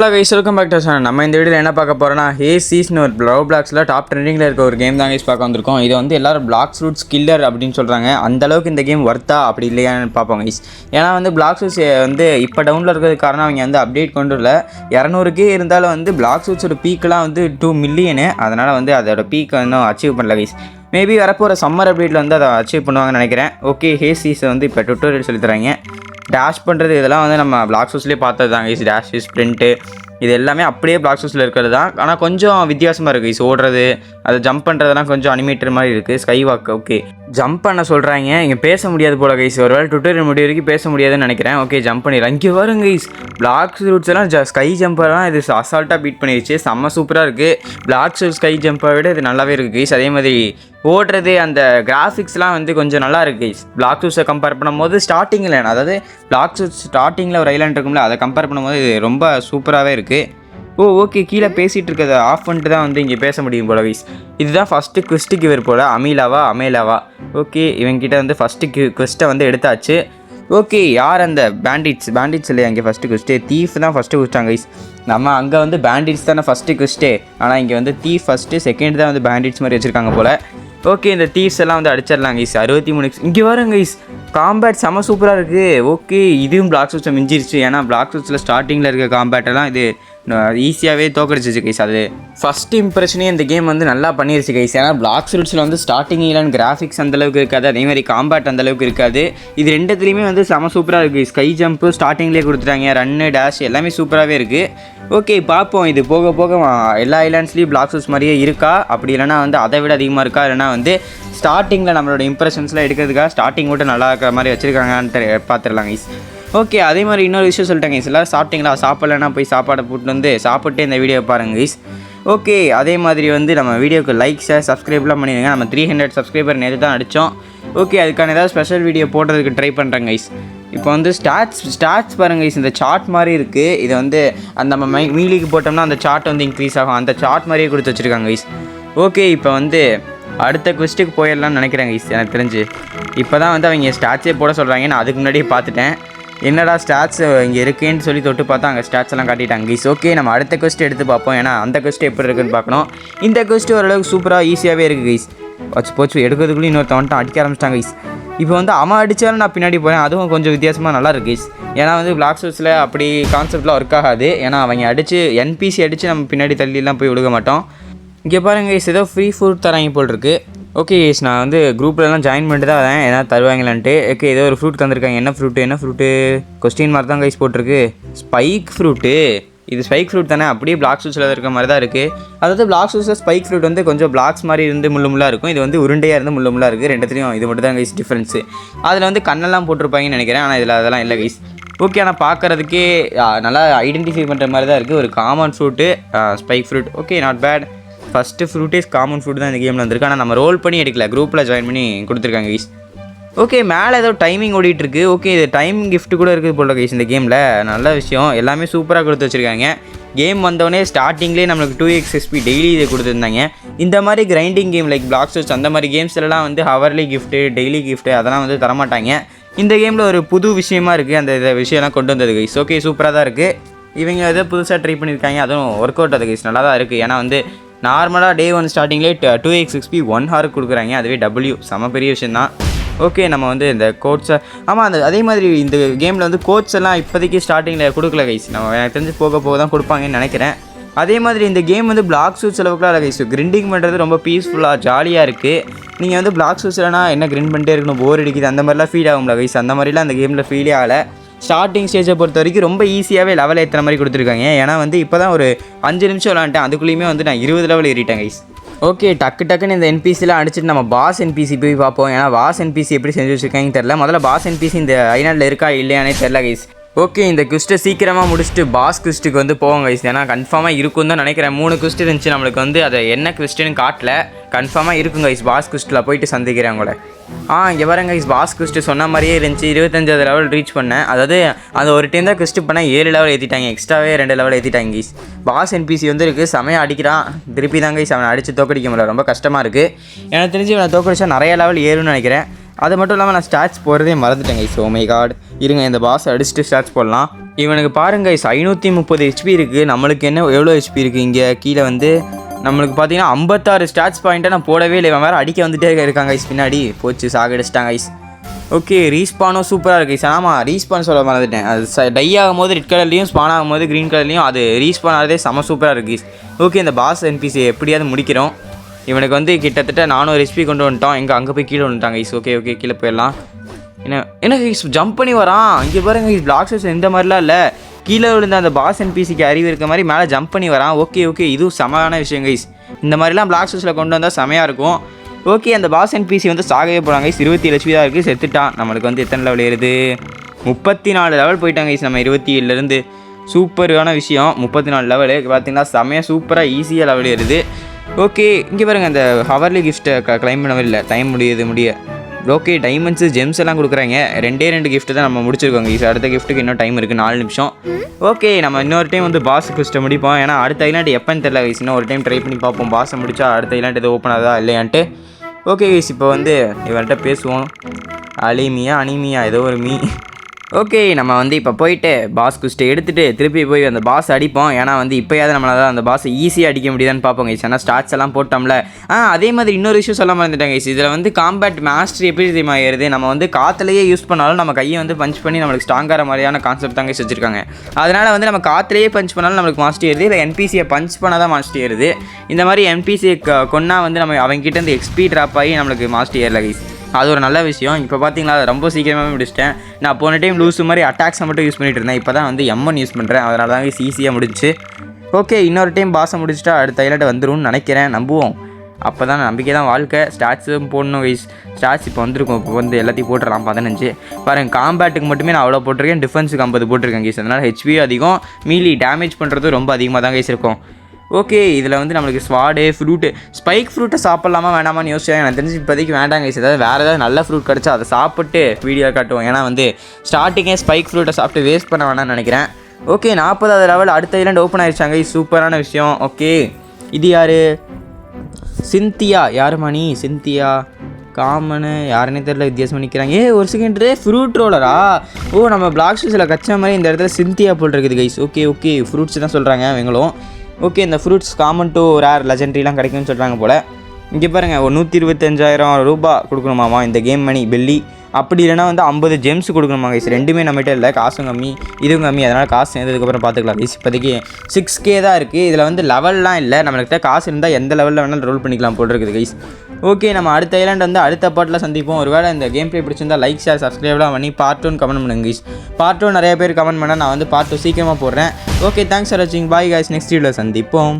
Hello guys, welcome back to channel. நம்ம இந்த வீடியோவில் என்ன பார்க்க போகிறோம்னா, ஹேசிஸ்னு ஒரு ப்ளாக்ஸில் டாப் ட்ரெண்டிங்கில் இருக்க ஒரு கேம் தான் கைஸ் பார்க்க வந்திருக்கோம். இது வந்து எல்லாரும் பிளாக்ஸ் ரூட்ஸ் கில்லர் அப்படின்னு சொல்கிறாங்க. அந்தளவுக்கு இந்த கேம் ஒர்த்தா அப்படி இல்லையான்னு பார்ப்போம் கைஸ். ஏன்னா வந்து பிளாக்ஸ் ரூட்ஸ் வந்து இப்போ டவுனில் இருக்கிறதுக்கு காரணம் அவங்க வந்து அப்டேட் கொண்டு வரல. 200K இருந்தாலும் வந்து பிளாக்ஸ் ரூட்ஸோட பீக்கெலாம் வந்து 2 மில்லியனு. அதனால் வந்து அதோட பீக்கை இன்னும் அச்சீவ் பண்ணல கைஸ். மேபி வரப்போகிற சம்மர் அப்டேட்டில் வந்து அதை அச்சீவ் பண்ணுவாங்கன்னு நினைக்கிறேன். ஓகே, ஹேசிஸை வந்து இப்போ டுட்டோரியல் சொல்லி தராங்க. டேஷ் பண்ணுறது இதெல்லாம் வந்து நம்ம பிளாக்ஸ் ரூட்ஸ்லேயே பார்த்தது தான் கைஸ். டேஷ் ஸ்ப்ரிண்ட்டு இது எல்லாமே அப்படியே பிளாக்ஸ் ஹவுஸில் இருக்கிறது தான். ஆனால் கொஞ்சம் வித்தியாசமாக இருக்குது கைஸ். ஓடுறது, அது ஜம்ப் பண்ணுறதுலாம் கொஞ்சம் அனிமேட்டர் மாதிரி இருக்குது. Sky walk. ஓகே, ஜம்ப் பண்ண சொல்கிறாங்க. இங்கே பேச முடியாது போல் கைஸ். ஒரு வேளை டுட்டோரியல் முடிய வரைக்கும் பேச முடியாதுன்னு நினைக்கிறேன். ஓகே, ஜம்ப் பண்ணிடலாம். இங்கே வரும் கைஸ், பிளாக்ஸ் ரூட்ஸ் எல்லாம் ஸ்கை ஜம்பர்லாம் இது அசால்ட்டாக பீட் பண்ணிடுச்சு. செம்ம சூப்பராக இருக்குது. பிளாக்ஸ் ஸ்கை ஜம்பை விட இது நல்லாவே இருக்குது கைஸ். அதே மாதிரி ஓடுறது, அந்த கிராஃபிக்ஸ்லாம் வந்து கொஞ்சம் நல்லா இருக்குது கைஸ். பிளாக் ஹவுஸை கம்பேர் பண்ணும்போது ஸ்டார்டிங்கில், அதாவது பிளாக் ஹவுஸ் ஸ்டார்டிங்கில் ஒரு ஐலாண்ட் இருக்கும்ல, அதை கம்பேர் பண்ணும்போது இது ரொம்ப சூப்பராகவே இருக்குது. ஓகே, கீழே பேசிகிட்டு இருக்கிறத ஆஃப் பண்ணிட்டு தான் வந்து இங்கே பேச முடியும் போல கைஸ். இதுதான் ஃபஸ்ட்டு குவெஸ்ட்டுக்கு இவர் போல். அமேலாவா. ஓகே, இவங்கிட்ட வந்து ஃபஸ்ட்டு குவெஸ்ட்டை வந்து எடுத்தாச்சு. ஓகே, யார் அந்த பேண்டிட்ஸ் இல்லையா இங்கே ஃபஸ்ட்டு குவெஸ்ட்டு? தீஃப் தான் ஃபஸ்ட்டு குவெஸ்ட்டாங்க கைஸ். நம்ம அங்கே வந்து பேண்டிட்ஸ் தானே ஃபஸ்ட்டு குவெஸ்ட்டே. ஆனால் இங்கே வந்து தீஃப் ஃபஸ்ட்டு, செகண்ட் தான் வந்து பேண்டிட்ஸ் மாதிரி வச்சுருக்காங்க போல். ஓகே, இந்த தீவ்ஸ் எல்லாம் வந்து அடிச்சிடலாம் கைஸ். 63 இங்கே வரும் கைஸ். காம்பேட் செம்ம சூப்பராக இருக்குது. ஓகே, இதுவும் பிளாக் ஹவுஸை மிஞ்சிருச்சு. ஏன்னா பிளாக் ஹவுஸில் ஸ்டார்டிங்கில் இருக்க காம்பேட்டெல்லாம் இது ஈஸியாகவே தோக்கடிச்சிச்சு கைஸ். அது ஃபஸ்ட்டு இம்ப்ரெஷனே இந்த கேம் வந்து நல்லா பண்ணிருச்சு கைஸ். ஏன்னா பிளாக் ரூட்ஸில் வந்து ஸ்டார்டிங்கில் கிராஃபிக்ஸ் அந்தளவுக்கு இருக்காது, அதேமாதிரி காம்பேட் அந்தளவுக்கு இருக்காது. இது ரெண்டுத்துலேயுமே வந்து செம சூப்பராக இருக்குது. ஸ்கை ஜம்ப்பு ஸ்டார்டிங்லேயே கொடுத்துட்டாங்க. ரன்னு, டேஷ் எல்லாமே சூப்பராகவே இருக்குது. ஓகே, பார்ப்போம். இது போக போக எல்லா ஐலாண்ட்ஸ்லேயும் பிளாக் ஹவுஸ் மாதிரியே இருக்கா, அப்படி இல்லைனா வந்து அதை விட அதிகமாக இருக்கா, இல்லைனா வந்து ஸ்டார்டிங்கில் நம்மளோட இம்ப்ரெஷன்ஸ்லாம் எடுக்கிறதுக்காக ஸ்டார்டிங் மட்டும் நல்லா இருக்கிற மாதிரி வச்சுருக்காங்கன்னு பார்த்துடலாம் கைஸ். ஓகே, அதே மாதிரி இன்னொரு விஷயம் சொல்லிட்டேன் கைஸ். எல்லோரும் சாப்பிட்டீங்களா? சாப்பிட்லன்னா போய் சாப்பாடை போட்டு வந்து சாப்பிட்டு இந்த வீடியோ பாருங்கள் கைஸ். ஓகே, அதே மாதிரி வந்து நம்ம வீடியோக்கு லைக், ஷேர், சப்ஸ்கிரைப்லாம் பண்ணிடுங்க. நம்ம 300 சப்ஸ்கிரைபர் நேற்று தான் அடித்தோம். ஓகே, அதுக்கான ஏதாவது ஸ்பெஷல் வீடியோ போடுறதுக்கு ட்ரை பண்ணுறேன் கைஸ். இப்போ வந்து ஸ்டாட்ஸ் பாருங்கள் கைஸ். இந்த சார்ட் மாதிரி இருக்குது. இதை வந்து அந்த நம்ம மீலிக்கு போட்டோம்னா அந்த சார்ட் வந்து இன்க்ரீஸ் ஆகும். அந்த சார்ட் மாதிரியே கொடுத்து வச்சுருக்காங்க கைஸ். ஓகே, இப்போ வந்து அடுத்த குவெஸ்ட்டுக்கு போயிடலாம்னு நினைக்கிறேன் கைஸ். எனக்கு தெரிஞ்சு இப்போ தான் வந்து அவங்க ஸ்டாட்ஸே போட சொல்கிறாங்க. நான் அதுக்கு முன்னாடியே பார்த்துட்டேன். என்னடா ஸ்டாட்ஸ் இங்கே இருக்குன்னு சொல்லி தொட்டு பார்த்தா அங்கே ஸ்டாட்ஸ் எல்லாம் காட்டிட்டாங்க கைஸ். ஓகே, நம்ம அடுத்த குவெஸ்ட் எடுத்து பார்ப்போம். ஏன்னா அந்த குவெஸ்ட் எப்படி இருக்குன்னு பார்க்கணும். இந்த குவெஸ்ட் ஓரளவுக்கு சூப்பராக ஈஸியாகவே இருக்குது கைஸ். போச்சு எடுக்கிறதுக்குள்ளே இன்னொருத்தவன்ட்டு அடிக்க ஆரம்பிச்சிட்டாங்க கைஸ். இப்போ வந்து அவன் அடித்தாலும் நான் பின்னாடி போகிறேன். அதுவும் கொஞ்சம் வித்தியாசமாக நல்லா இருக்குது கைஸ். ஏன்னா வந்து பிளாக் ஹவுஸில் அப்படி கான்செப்ட்லாம் ஒர்க் ஆகாது. ஏன்னா அவங்க அடித்து NPC அடித்து நம்ம பின்னாடி தள்ளிலாம் போய் விடுக்க மாட்டோம். இங்கே பாருங்கள் கைஸ், ஏதோ ஃப்ரீ ஃபுட் தராங்க போல் இருக்குது. ஓகே கைஸ், நான் வந்து குரூப்லலாம் ஜாயின் பண்ணிட்டு தான் வரேன். ஏன்னா தருவாங்களான்ட்டு. ஓகே, ஏதோ ஒரு ஃப்ரூட் தந்திருக்காங்க. என்ன ஃப்ரூட்டு கொஸ்டின் மார்க் தான் கைஸ் போட்டிருக்கு. Spike fruit. இது ஸ்பைக் ஃப்ரூட் தானே, அப்படியே பிளாக் ஹவுஸில் இருக்க மாதிரி தான் இருக்குது. அதாவது பிளாக் ஹவுஸில் ஸ்பைக் ஃப்ரூட் வந்து கொஞ்சம் பிளாக்ஸ் மாதிரி இருந்து முள்ளுமுள்ளாக இருக்கும். இது வந்து உருண்டையாக இருந்து முள்ளுமுள்ளாக இருக்குது. ரெண்டுத்துலையும் இது மட்டும் தான் கைஸ் டிஃப்ரென்ஸு. அதில் வந்து கண்ணெல்லாம் போட்டிருப்பாங்கன்னு நினைக்கிறேன். ஆனால் இதில் அதெல்லாம் இல்லை கைஸ். ஓகே, ஆனால் பார்க்குறதுக்கே நல்லா ஐடென்டிஃபை பண்ணுற மாதிரி தான் இருக்குது. ஒரு common fruit spike fruit. Okay, not bad. First ஃப்ரூட்டே காமன் ஃப்ரூட் தான் இந்த கேமில் வந்திருக்கு. ஆனால் நம்ம ரோல் பண்ணி எடுக்கல, குரூப்பில் ஜாயின் பண்ணி கொடுத்துருக்காங்க கைஸ். ஓகே, மேலே ஏதோ டைமிங் ஓடிட்டுருக்கு. ஓகே, இது டைம் கிஃப்ட் கூட இருக்குது போல கைஸ் இந்த கேமில். நல்ல விஷயம். எல்லாமே சூப்பராக கொடுத்து வச்சுருக்காங்க. கேம் வந்தோடனே ஸ்டார்டிங்லேயே நம்மளுக்கு 2x XP டெய்லி இதை கொடுத்துருந்தாங்க. இந்த மாதிரி grinding game like block house அந்த மாதிரி கேம்ஸ்லாம் வந்து ஹவர்லி கிஃப்ட்டு, டெய்லி கிஃப்ட்டு அதெல்லாம் வந்து தரமாட்டாங்க. இந்த கேமில் ஒரு புது விஷயமா இருக்குது. அந்த விஷயம்லாம் கொண்டு வந்தது கைஸ். ஓகே, சூப்பராக தான் இருக்குது. இவங்க எதோ புதுசாக ட்ரை பண்ணியிருக்காங்க. அதுவும் ஒர்க் அவுட் அது கைஸ், நல்லா தான் இருக்குது. ஏன்னா வந்து நார்மலாக Day 1 ஸ்டார்டிங்லேயே 2x XP 1 hour கொடுக்குறாங்க. அதுவே செம பெரிய விஷயந்தான். ஓகே, நம்ம வந்து இந்த கோட்ஸை அதே மாதிரி இந்த கேமில் வந்து கோட்ஸ் எல்லாம் இப்போதைக்கு ஸ்டார்டிங்கில் கொடுக்கல கைஸ். நம்ம எனக்கு தெரிஞ்சு போக போக தான் கொடுப்பாங்கன்னு நினைக்கிறேன். அதே மாதிரி இந்த கேம் வந்து பிளாக் ஹவுஸ் அளவுக்குலாம் இல்லை கைஸ். கிரிண்டிங் பண்ணுறது ரொம்ப பீஸ்ஃபுல்லாக ஜாலியாக இருக்குது. நீங்கள் வந்து பிளாக் ஹவுஸ்லனா என்ன கிரிண்ட் பண்ணிட்டே இருக்கணும், போர் அடிக்குது அந்த மாதிரிலாம் ஃபீல் ஆகும்ல கைஸ். அந்த மாதிரிலாம் அந்த கேமில் ஃபீலே ஆகலை. ஸ்டார்டிங் ஸ்டேஜை பொறுத்த வரைக்கும் ரொம்ப ஈஸியாகவே லெவல் ஏற்றுற மாதிரி கொடுத்துருக்காங்க. ஏன்னா வந்து இப்போ தான் ஒரு 5 நிமிஷம் விளாண்டேன். அதுக்குள்ளேயுமே வந்து நான் 20 லெவல் ஏறிட்டேன் கைஸ். ஓகே, டக்குன்னு இந்த NPCலாம் அடிச்சுட்டு நம்ம பாஸ் NPC போய் பார்ப்போம். ஏன்னா பாஸ் NPC எப்படி செஞ்சு வச்சுருக்காங்கன்னு தெரில. முதல்ல பாஸ் NPC இந்த ஐலாண்டில் இருக்கா இல்லையானே தெரில கைஸ். ஓகே, இந்த குவிஸ்ட்டை சீக்கிரமாக முடிச்சுட்டு பாஸ் குவிஸ்ட்டுக்கு வந்து போவோம் கைஸ். ஏன்னா கன்ஃபார்மாக இருக்குன்னு தான் நினைக்கிறேன். 3 குவிஸ்ட் இருந்துச்சு நம்மளுக்கு வந்து. அதை என்ன குவிஸ்ட்டுன்னு காட்டல. கன்ஃபார்மாக இருக்கும் கைஸ். பாஸ் குவிஸ்ட்டில் போயிட்டு சந்திக்கிறேன் உங்களை. இங்கே பாருங்க கைஸ், பாஸ் குவிஸ்ட்டு சொன்ன மாதிரியே இருந்துச்சு. 25வது லெவல் ரீச் பண்ணேன். அதாவது அந்த ஒரு டைம் தான் குவிஸ்ட்டு பண்ணேன். 7 லெவல் ஏற்றிட்டாங்க. எக்ஸ்ட்ராவே 2 லெவல் ஏற்றிட்டாங்க கைஸ். பாஸ் NPC வந்து இருக்குது. செமையாக அடிக்கிறான். திருப்பி தான் கைஸ் அவனை அடித்து தோக்கடிக்க முடியல. ரொம்ப கஷ்டமாக இருக்குது. எனக்கு தெரிஞ்சு இவனை தோக்கடிச்சா நிறைய லெவல் ஏறும்னு நினைக்கிறேன். அது மட்டும் இல்லாமல் நான் ஸ்டாட்ஸ் போடுறதே மறந்துட்டேன் கைஸ். ஓ மை காட், இருங்க இந்த பாஸ் அடிச்சுட்டு ஸ்டாட்ஸ் போடலாம். இவனுக்கு பாருங்க 530 ஹெச்பி இருக்குது. நம்மளுக்கு என்ன எவ்வளோ ஹெச்பி இருக்குது இங்கே கீழே வந்து நம்மளுக்கு பார்த்தீங்கன்னா 56 ஸ்டாட்ச் பாயிண்ட்டை நான் போடவே இல்லை. இவன் வேறு அடிக்க வந்துட்டே இருக்காங்க ஐஸ். பின்னாடி போச்சு சாகடிச்சிட்டாங்க ஐஸ். ஓகே ரீஸ்பானும் சூப்பராக இருக்குது ஐஸ். ஆமாம் ரீஸ்பான் சொல்ல மறந்துட்டேன். அது டை ஆகும்போது ரெட் கலர்லேயும் ஸ்பான் ஆகும்போது க்ரீன் கலர்லேயும் அது ரீஸ்பான் ஆகிறதே செம சூப்பராக இருக்குது. ஓகே இந்த பாஸ் என்பிசி எப்படியாவது முடிக்கிறோம். இவனுக்கு வந்து கிட்டத்தட்ட 400 ஹெச்பி கொண்டு வந்துட்டோம். அங்கே போய் கீழே வந்துட்டாங்க ஐஸ். ஓகே கீழே போயிடலாம். எனக்கு ஜம்ப் பண்ணி வரான். இங்கே பாருங்க பிளாக் ஸ்விட்ச் இந்த மாதிரிலாம் இல்லை. கீழே விழுந்த அந்த பாஸ் என்பிசிக்கு அறிவு இருக்க மாதிரி மேலே ஜம்ப் பண்ணி வரான். ஓகே இதுவும் செமையான விஷயம் கைஸ். இந்த மாதிரிலாம் பிளாக் ஸ்விட்ச்சில் கொண்டு வந்தால் செமையாக இருக்கும். ஓகே அந்த பாஸ் என்பிசி வந்து சாகவே போகிறாங்க கைஸ். 27 ஹெச்பி தான் இருக்குது. செத்துட்டான். நம்மளுக்கு வந்து எத்தனை லெவல் ஏறுது? 34 லெவல் போயிட்டாங்க கைஸ். நம்ம 27லேருந்து சூப்பரான விஷயம். 34 லெவலு பார்த்தீங்கன்னா செமையாக சூப்பராக ஈஸியாக லெவல் ஏறுது. ஓகே இங்கே பாருங்கள் அந்த ஹவர்லி கிஃப்ட்டை கிளைம் பண்ணவே இல்லை. டைம் முடிய ஓகே டைமண்ட்ஸு ஜெம்ஸ் எல்லாம் கொடுக்குறாங்க. 2 கிஃப்ட்டு தான் நம்ம முடிச்சிருக்கோங்க. இது அடுத்த கிஃப்ட்டுக்கு இன்னும் டைம் இருக்குது 4 நிமிஷம். ஓகே நம்ம இன்னொரு டைம் வந்து பாஸ் குஸ்ட்டை முடிப்போம். ஏன்னா அடுத்த ஐலாண்ட் எப்போன்னு தெரியல கைஸ். இன்னும் ஒரு டைம் ட்ரை பண்ணி பார்ப்போம். பாஸை முடிச்சா அடுத்த ஐலாண்ட் எது ஓப்பன் ஆகுதா இல்லையான்ட்டு. ஓகே கைஸ் இப்போ வந்து இவர்கிட்ட பேசுவோம். அனிமியா ஏதோ ஒரு ஓகே நம்ம வந்து இப்போ போயிட்டு பாஸ் குஸ்ட்டை எடுத்துகிட்டு திருப்பி போய் அந்த பாஸ் அடிப்போம். ஏன்னா வந்து இப்போயாவது நம்மளால் அந்த பாஸை ஈஸியாக அடிக்க முடியுதான்னு பார்ப்போம் கைஸ். ஏன்னா ஸ்டாட்ஸ் எல்லாம் போட்டோம்ல. அதே மாதிரி இன்னொரு விஷயம் சொல்ல மறந்துட்டேன் கைஸ். இதில் வந்து காம்பேட் மாஸ்டர் எப்படி தெரியுமா ஏறுது? நம்ம வந்து காற்றுலேயே யூஸ் பண்ணாலும் நம்ம கையை வந்து பஞ்ச் பண்ணி நம்மளுக்கு ஸ்ட்ராங்காகிற மாதிரியான கான்செப்ட் தாங்க வச்சுருக்காங்க. அதனால் வந்து நம்ம காற்றுலேயே பஞ்ச் பண்ணாலும் நம்மளுக்கு மாஸ்டர் ஏறுது. இல்லை என்பிசியை பஞ்ச் பண்ணால் தான் மாஸ்டர் ஏறுது. இந்த மாதிரி என்பிசியை கொன்னா வந்து நம்ம அவங்ககிட்ட இருந்து எக்ஸ்பி ட்ராப் ஆகி நம்மளுக்கு மாஸ்டர் ஏறல கைஸ். அது ஒரு நல்ல விஷயம். இப்போ பார்த்தீங்களா அதை ரொம்ப சீக்கிரமாகவே முடிச்சிட்டேன். நான் போன டைம் லூஸ் மாதிரி அட்டாக்ஸை மட்டும் யூஸ் பண்ணிட்டு இருந்தேன். இப்போ தான் வந்து M1 யூஸ் பண்ணுறேன். அதனால தான் ஈஸியாக முடிச்சு. ஓகே இன்னொரு டைம் பாஸை முடிச்சுட்டா அடுத்த ஐலாண்ட் வந்துரும்னு நினைக்கிறேன். நம்புவோம். அப்போ தான் நம்பிக்கை தான் வாழ்க்கை. ஸ்டாட்ஸும் போடணும் கைஸ். ஸ்டாட்ஸ் இப்போ வந்துருக்கும். இப்போ வந்து எல்லாத்தையும் போட்டுடலாம் 15. பாருங்கள் காம்பேட்டுக்கு மட்டுமே நான் அவ்வளோ போட்டிருக்கேன். டிஃபென்ஸுக்கு 50 போட்டிருக்கேன் கைஸ். அதனால் ஹெச்பி அதிகம். மீலி டேமேஜ் பண்ணுறது ரொம்ப அதிகமாக தான் கைஸ் இருக்கும். ஓகே இதில் வந்து நம்மளுக்கு ஸ்வாடு ஃப்ரூட்டு ஸ்பைக் ஃப்ரூட்டை சாப்பிட்லாமா வேணாமான்னு யோசிச்சேன். எனக்கு தெரிஞ்சு இப்போதைக்கு வேண்டாம் கைஸ். ஏதாவது வேறு ஏதாவது நல்ல ஃப்ரூட் கிடச்சா அதை சாப்பிட்டு வீடியோ காட்டுவோம். ஏன்னா வந்து ஸ்டார்டிங்கே ஸ்பைக் ஃப்ரூட்டை சாப்பிட்டு வேஸ்ட் பண்ண வேணாம்னு நினைக்கிறேன். ஓகே 40வது லெவல் அடுத்த ஐலாண்ட் ஓப்பன் ஆகிடுச்சாங்க. சூப்பரான விஷயம். ஓகே இது யார்? சிந்தியா. யார் மணி? சிந்தியா காமனு யாருன்னே தெரியல. வித்தியாசம் நிற்கிறாங்க. ஒரு செகண்ட் ஃப்ரூட் ரோலரா? நம்ம பிளாக் ஸ்விட்ச்சில் கச்ச மாதிரி இந்த இடத்துல சிந்தியா போல் இருக்குது கைஸ். ஓகே ஃப்ரூட்ஸ் தான் சொல்கிறாங்க இவங்களும். ஓகே இந்த ஃப்ரூட்ஸ் காமன் டு ரேர் லெஜெண்டரிலாம் கிடைக்கும்னு சொல்கிறாங்க போல். இங்கே பாருங்கள் ஒரு 125,000 ரூபாய் கொடுக்கணுமாமா இந்த கேம் மணி பெல்லி. அப்படி இல்லைனா வந்து 50 ஜெம்ஸ் கொடுக்கணுமா கைஸ். ரெண்டுமே நம்மகிட்ட இல்லை. காசும் கம்மி இதுவும் கம்மி. அதனால் காசு சேர்ந்ததுக்கப்புறம் பார்த்துக்கலாம் கைஸ். இப்போதைக்கு 6K தான் இருக்குது. இதில் வந்து லெவல்லாம் இல்லை. நம்மளுக்கு காசு இருந்தால் எந்த லெவலில் வேணாலும் ரோல் பண்ணிக்கலாம் போட்டுருக்குது கைஸ். ஓகே நம்ம அடுத்த ஐலாண்ட் வந்து அடுத்த பாட்டில் சந்திப்போம். ஒருவேளை இந்த கேம் ப்ளே பிடிச்சிருந்தால் லைக் ஷேர் சப்ஸ்கிரைப்லாம் பண்ணி பார்ட் 2 கமெண்ட் பண்ணுங்க கைஸ். பார்ட் 2 நிறைய பேர் கமெண்ட் பண்ணால் நான் வந்து பார்ட் 2 சீக்கிரமாக போடுறேன். ஓகே தேங்க்ஸ் ஃபார் வாட்சிங். Bye guys. நெக்ஸ்ட் வீடியோவில் சந்திப்போம்.